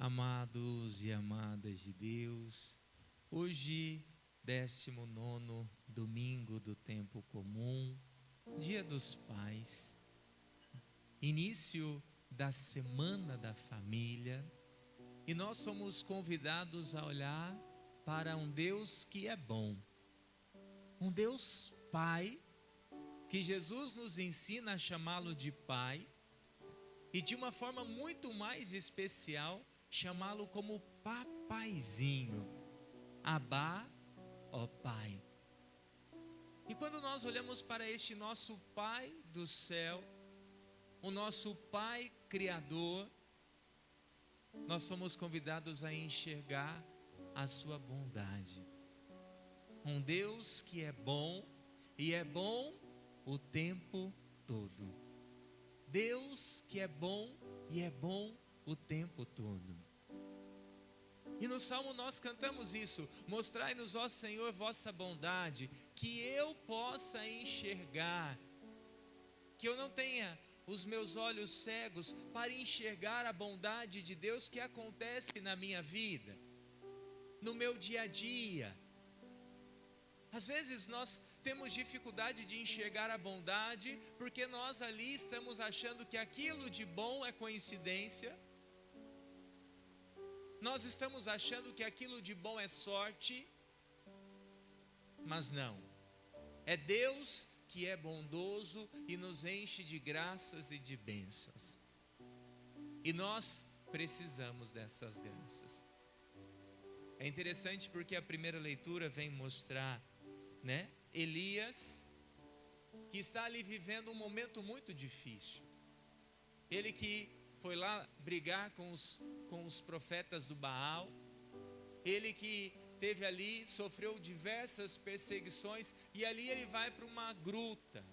Amados e amadas de Deus, hoje, 19º domingo do tempo comum, Dia dos Pais, início da Semana da Família, e nós somos convidados a olhar para um Deus que é bom, um Deus Pai, que Jesus nos ensina a chamá-lo de Pai, e de uma forma muito mais especial, chamá-lo como papaizinho, Abá, ó Pai. E quando nós olhamos para este nosso Pai do céu, o nosso Pai Criador, nós somos convidados a enxergar a sua bondade. Um Deus que é bom, e é bom o tempo todo. Deus que é bom, e é bom o tempo todo. E no Salmo nós cantamos isso: mostrai-nos, ó Senhor, vossa bondade, que eu possa enxergar, que eu não tenha os meus olhos cegos para enxergar a bondade de Deus que acontece na minha vida, no meu dia a dia. Às vezes nós temos dificuldade de enxergar a bondade, porque nós ali estamos achando que aquilo de bom é coincidência, nós estamos achando que aquilo de bom é sorte, mas não, é Deus que é bondoso e nos enche de graças e de bênçãos, e nós precisamos dessas graças. É interessante porque a primeira leitura vem mostrar, Elias, que está ali vivendo um momento muito difícil. Ele que foi lá brigar com os profetas do Baal, ele que teve ali, sofreu diversas perseguições, e ali ele vai para uma gruta.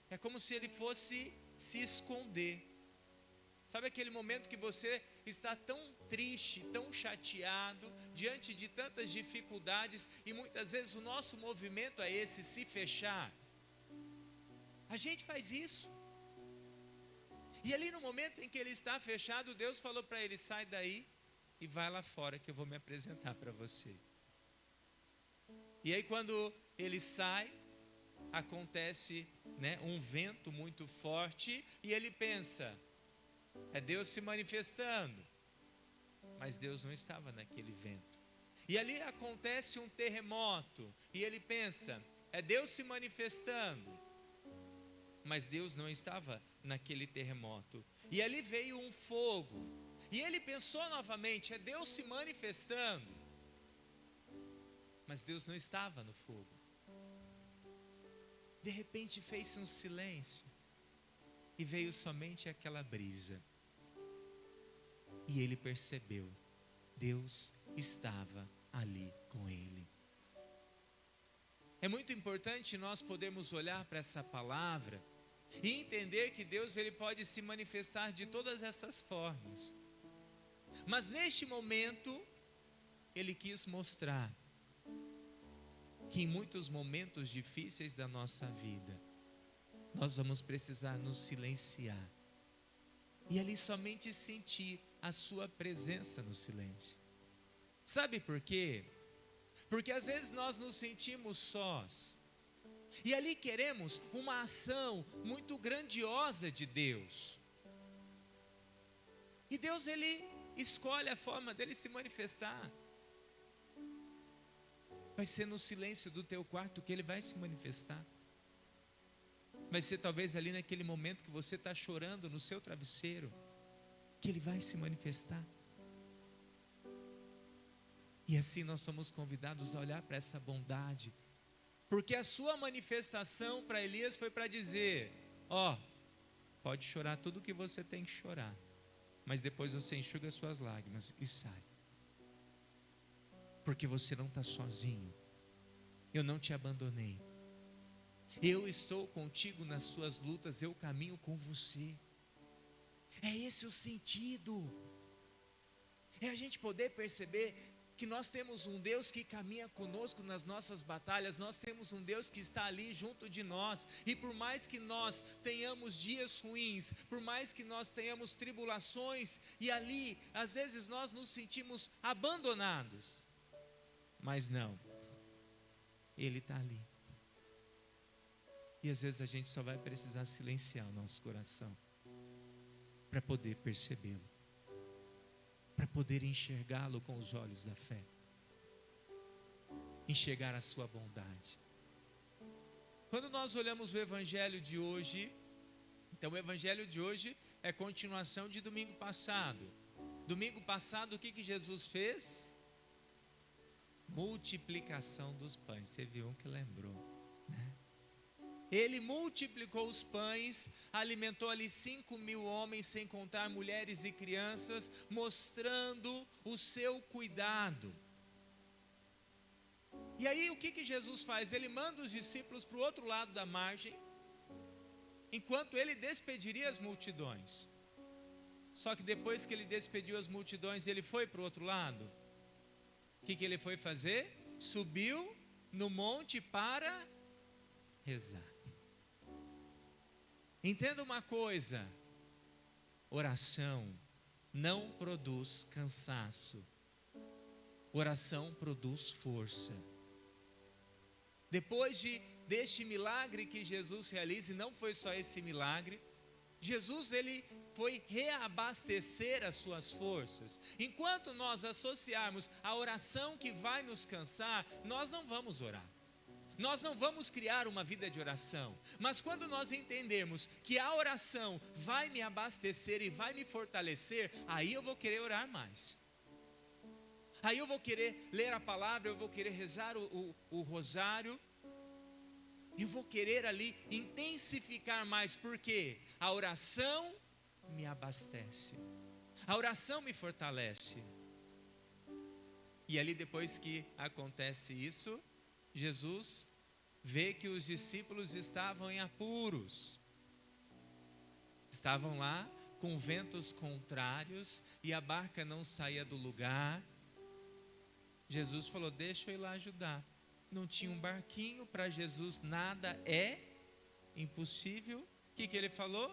É como se ele fosse se esconder. Sabe aquele momento que você está tão triste, tão chateado, diante de tantas dificuldades, e muitas vezes o nosso movimento é esse, se fechar. A gente faz isso. E ali no momento em que ele está fechado, Deus falou para ele: sai daí e vai lá fora que eu vou me apresentar para você. E aí quando ele sai, acontece um vento muito forte, e ele pensa, é Deus se manifestando, mas Deus não estava naquele vento. E ali acontece um terremoto, e ele pensa, é Deus se manifestando, mas Deus não estava naquele terremoto. E ali veio um fogo, e ele pensou novamente, é Deus se manifestando, mas Deus não estava no fogo. De repente fez-se um silêncio, e veio somente aquela brisa. E ele percebeu, Deus estava ali com ele. É muito importante nós podermos olhar para essa palavra e entender que Deus ele pode se manifestar de todas essas formas. Mas neste momento, ele quis mostrar que em muitos momentos difíceis da nossa vida, nós vamos precisar nos silenciar e ali somente sentir a sua presença no silêncio. Sabe por quê? Porque às vezes nós nos sentimos sós, e ali queremos uma ação muito grandiosa de Deus. E Deus ele escolhe a forma dele se manifestar. Vai ser no silêncio do teu quarto que ele vai se manifestar. Vai ser talvez ali naquele momento que você está chorando no seu travesseiro, que ele vai se manifestar. E assim nós somos convidados a olhar para essa bondade, porque a sua manifestação para Elias foi para dizer, pode chorar tudo o que você tem que chorar, mas depois você enxuga as suas lágrimas e sai, porque você não está sozinho, eu não te abandonei, eu estou contigo nas suas lutas, eu caminho com você. É esse o sentido, é a gente poder perceber que nós temos um Deus que caminha conosco nas nossas batalhas, nós temos um Deus que está ali junto de nós, e por mais que nós tenhamos dias ruins, por mais que nós tenhamos tribulações, e ali, às vezes nós nos sentimos abandonados, mas não, Ele está ali, e às vezes a gente só vai precisar silenciar o nosso coração, para poder percebê-lo, para poder enxergá-lo com os olhos da fé, enxergar a sua bondade. Quando nós olhamos o evangelho de hoje, então o evangelho de hoje é continuação de domingo passado. Domingo passado o que Jesus fez? Multiplicação dos pães. Teve um que lembrou, né? Ele multiplicou os pães, alimentou ali 5.000 homens, sem contar mulheres e crianças, mostrando o seu cuidado. E aí o que Jesus faz? Ele manda os discípulos para o outro lado da margem, enquanto ele despediria as multidões. Só que depois que ele despediu as multidões, ele foi para o outro lado. O que ele foi fazer? Subiu no monte para rezar. Entenda uma coisa: oração não produz cansaço, oração produz força. Depois deste milagre que Jesus realiza, e não foi só esse milagre, Jesus ele foi reabastecer as suas forças. Enquanto nós associarmos a oração que vai nos cansar, nós não vamos orar. Nós não vamos criar uma vida de oração, mas quando nós entendermos que a oração vai me abastecer e vai me fortalecer, aí eu vou querer orar mais. Aí eu vou querer ler a palavra, eu vou querer rezar o rosário, eu vou querer ali intensificar mais, porque a oração me abastece, a oração me fortalece. E ali depois que acontece isso, Jesus vê que os discípulos estavam em apuros, estavam lá com ventos contrários e a barca não saía do lugar. Jesus falou: deixa eu ir lá ajudar. Não tinha um barquinho, para Jesus nada é impossível. O que ele falou?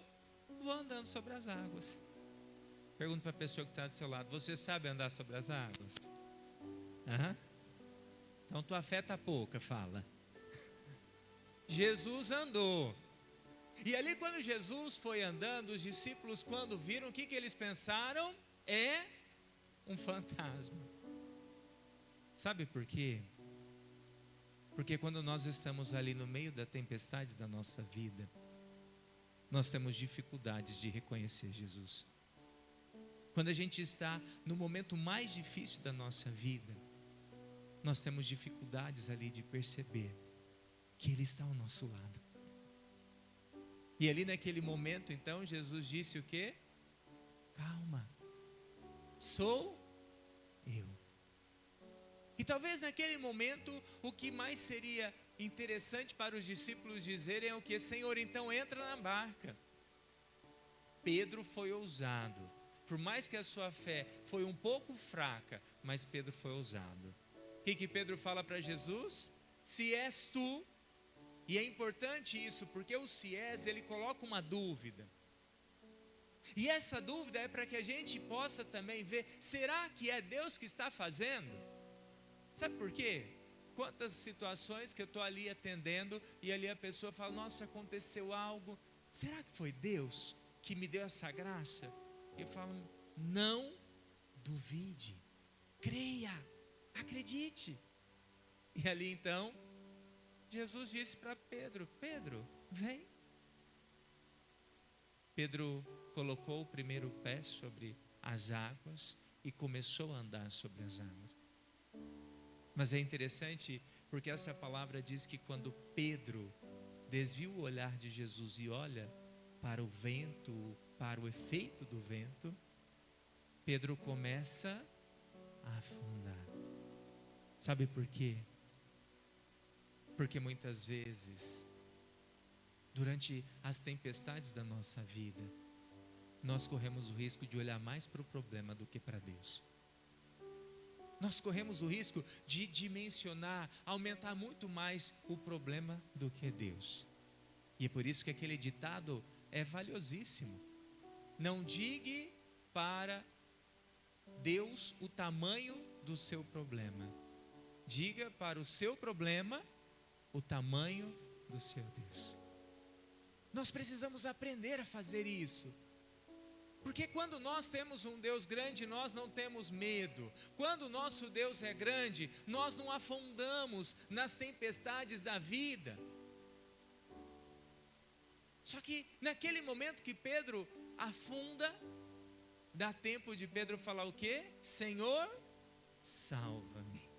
Vou andando sobre as águas. Pergunta para a pessoa que está do seu lado: você sabe andar sobre as águas? Então tua fé está pouca, fala. Jesus andou. E ali quando Jesus foi andando, os discípulos quando viram, o que eles pensaram? É um fantasma. Sabe por quê? Porque quando nós estamos ali no meio da tempestade da nossa vida, nós temos dificuldades de reconhecer Jesus. Quando a gente está no momento mais difícil da nossa vida, nós temos dificuldades ali de perceber que Ele está ao nosso lado. E ali naquele momento, então, Jesus disse o quê? Calma, sou eu. E talvez naquele momento, o que mais seria interessante para os discípulos dizerem é o que? Senhor, então entra na barca. Pedro foi ousado. Por mais que a sua fé foi um pouco fraca, mas Pedro foi ousado. O que Pedro fala para Jesus? Se és tu. E é importante isso, porque o se és, ele coloca uma dúvida. E essa dúvida é para que a gente possa também ver, será que é Deus que está fazendo? Sabe por quê? Quantas situações que eu estou ali atendendo, e ali a pessoa fala: nossa, aconteceu algo, será que foi Deus que me deu essa graça? E eu falo: não duvide, creia, acredite. E ali então, Jesus disse para Pedro: Pedro, vem. Pedro colocou o primeiro pé sobre as águas e começou a andar sobre as águas. Mas é interessante porque essa palavra diz que quando Pedro desvia o olhar de Jesus e olha para o vento, para o efeito do vento, Pedro começa a afundar. Sabe por quê? Porque muitas vezes, durante as tempestades da nossa vida, nós corremos o risco de olhar mais para o problema do que para Deus. nós corremos o risco de dimensionar, aumentar muito mais o problema do que Deus. E é por isso que aquele ditado é valiosíssimo. Não diga para Deus o tamanho do seu problema. Diga para o seu problema o tamanho do seu Deus. Nós precisamos aprender a fazer isso. Porque quando nós temos um Deus grande, nós não temos medo. Quando o nosso Deus é grande, nós não afundamos nas tempestades da vida. Só que naquele momento que Pedro afunda, dá tempo de Pedro falar o quê? Senhor, salva-me.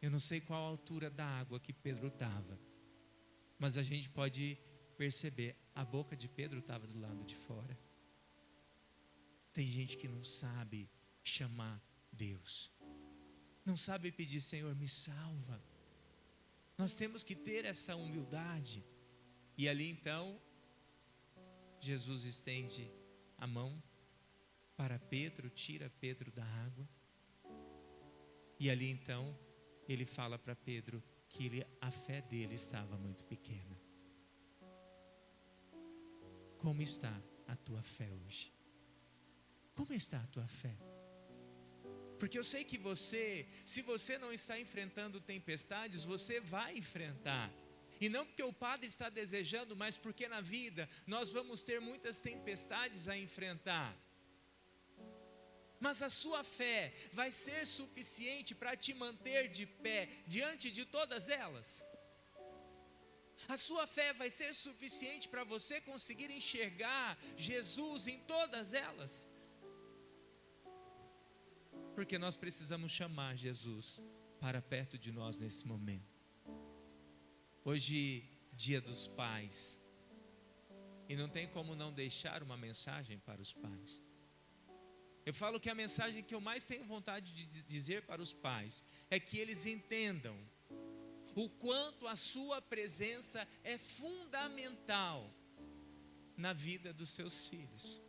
Eu não sei qual a altura da água que Pedro estava, mas a gente pode perceber, a boca de Pedro estava do lado de fora. Tem gente que não sabe chamar Deus, não sabe pedir, Senhor, me salva. Nós temos que ter essa humildade. E ali então, Jesus estende a mão para Pedro, tira Pedro da água. E ali então, ele fala para Pedro que a fé dele estava muito pequena. Como está a tua fé hoje? Como está a tua fé? Porque eu sei que você, se você não está enfrentando tempestades, você vai enfrentar. E não porque o Padre está desejando, mas porque na vida nós vamos ter muitas tempestades a enfrentar. Mas a sua fé vai ser suficiente para te manter de pé diante de todas elas? A sua fé vai ser suficiente para você conseguir enxergar Jesus em todas elas? Porque nós precisamos chamar Jesus para perto de nós nesse momento. Hoje, dia dos pais, e não tem como não deixar uma mensagem para os pais. Eu falo que a mensagem que eu mais tenho vontade de dizer para os pais é que eles entendam o quanto a sua presença é fundamental na vida dos seus filhos.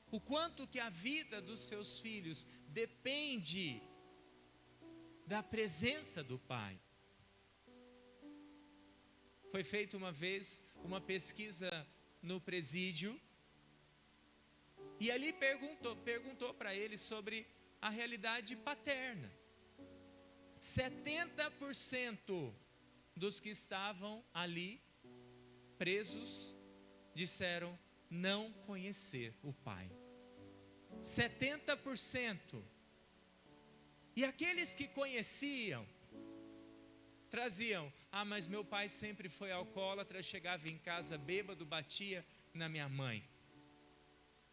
O quanto que a vida dos seus filhos depende da presença do pai. Foi feita uma vez uma pesquisa no presídio, e ali perguntou para eles sobre a realidade paterna. 70% dos que estavam ali presos disseram não conhecer o pai. 70%. E aqueles que conheciam traziam, mas meu pai sempre foi alcoólatra, chegava em casa bêbado, batia na minha mãe.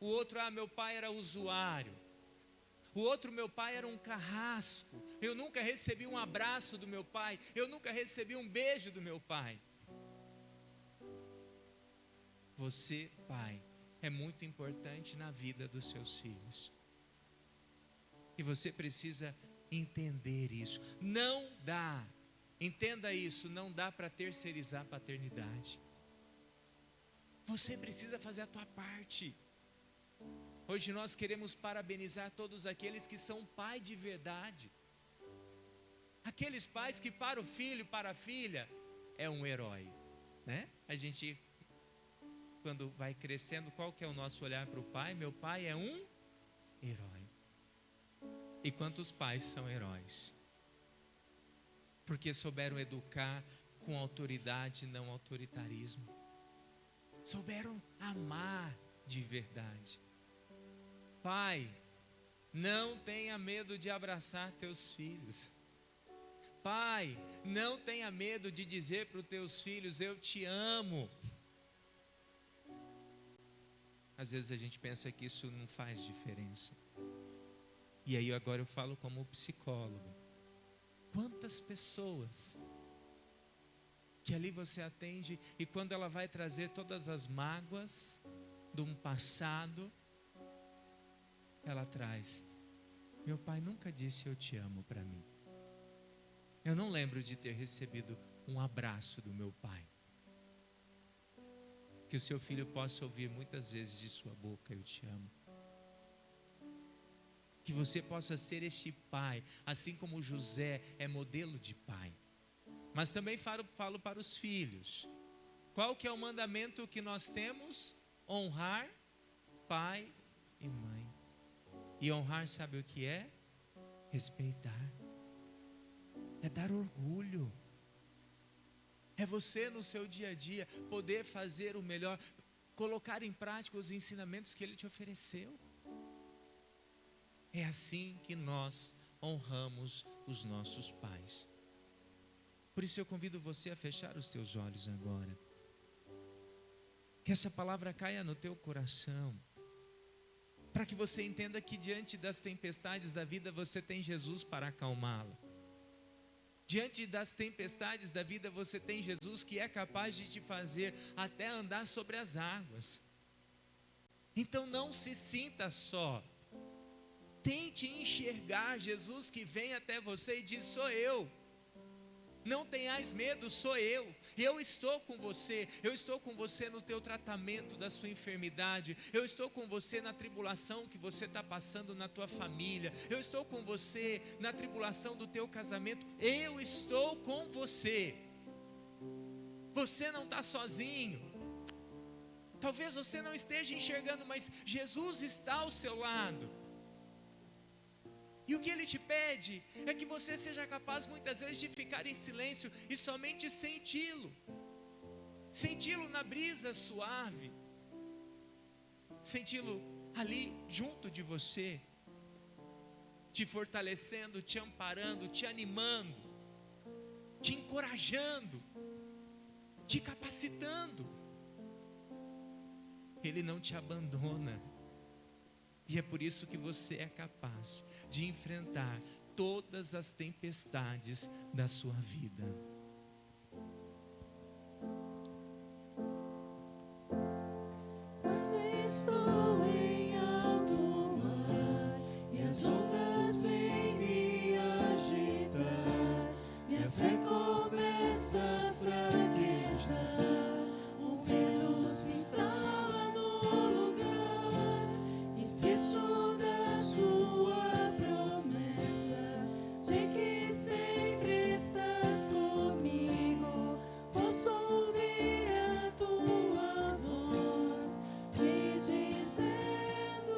O outro, meu pai era usuário. O outro, meu pai era um carrasco. Eu nunca recebi um abraço do meu pai. Eu nunca recebi um beijo do meu pai. Você, pai, é muito importante na vida dos seus filhos. E você precisa entender isso. Não dá, entenda isso, não dá para terceirizar a paternidade. Você precisa fazer a tua parte. Hoje nós queremos parabenizar todos aqueles que são pai de verdade. Aqueles pais que para o filho, para a filha, é um herói, né? A gente, quando vai crescendo, qual que é o nosso olhar para o pai? Meu pai é um herói. E quantos pais são heróis? Porque souberam educar com autoridade, não autoritarismo. Souberam amar de verdade. Pai, não tenha medo de abraçar teus filhos. Pai, não tenha medo de dizer para os teus filhos, eu te amo. Às vezes a gente pensa que isso não faz diferença. E aí agora eu falo como psicólogo. Quantas pessoas que ali você atende e quando ela vai trazer todas as mágoas de um passado, ela traz, meu pai nunca disse eu te amo para mim. Eu não lembro de ter recebido um abraço do meu pai. Que o seu filho possa ouvir muitas vezes de sua boca, eu te amo. Que você possa ser este pai, assim como José é modelo de pai. Mas também falo para os filhos. Qual que é o mandamento que nós temos? Honrar pai e mãe. E honrar, sabe o que é? Respeitar. É dar orgulho. É você no seu dia a dia poder fazer o melhor, colocar em prática os ensinamentos que Ele te ofereceu. É assim que nós honramos os nossos pais. Por isso eu convido você a fechar os teus olhos agora. Que essa palavra caia no teu coração, para que você entenda que diante das tempestades da vida você tem Jesus para acalmá-la. Diante das tempestades da vida você tem Jesus que é capaz de te fazer até andar sobre as águas. Então não se sinta só. Tente enxergar Jesus que vem até você e diz: sou eu. Não tenhais medo, sou eu. Eu estou com você. Eu estou com você no teu tratamento da sua enfermidade. Eu estou com você na tribulação que você está passando na tua família. Eu estou com você na tribulação do teu casamento. Eu estou com você. Você não está sozinho. Talvez você não esteja enxergando, mas Jesus está ao seu lado. E o que Ele te pede é que você seja capaz muitas vezes de ficar em silêncio e somente senti-lo. Senti-lo na brisa suave. Senti-lo ali junto de você, te fortalecendo, te amparando, te animando, te encorajando, te capacitando. Ele não te abandona. E é por isso que você é capaz de enfrentar todas as tempestades da sua vida. Estou em alto mar e as ondas vêm me agitar. Minha fé começa a fraquejar. O medo se instala no lugar. Esqueço da sua promessa de que sempre estás comigo. Posso ouvir a tua voz me dizendo: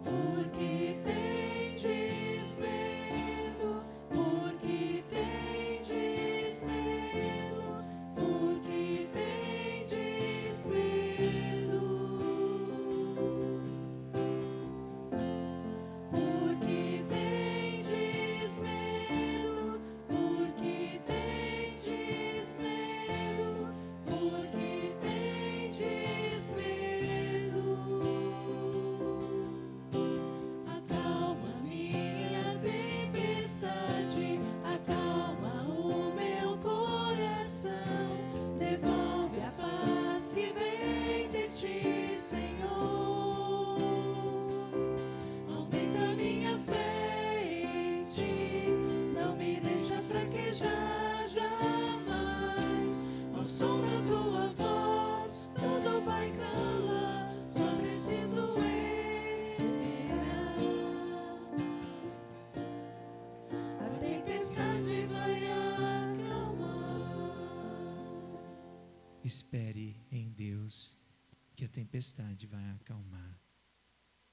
porque tendes medo, porque tendes medo, porque tendes medo, porque tendes medo, porque tendes medo, porque tendes medo. Acalma minha tempestade, acalma o meu coração, devolve a paz que vem de ti, Senhor. Aumenta minha fé em ti, não me deixa fraquejar jamais. Ao som da tua voz, tudo vai calar, só preciso esperar. A tempestade vai acalmar. Espere em Deus, que a tempestade vai acalmar.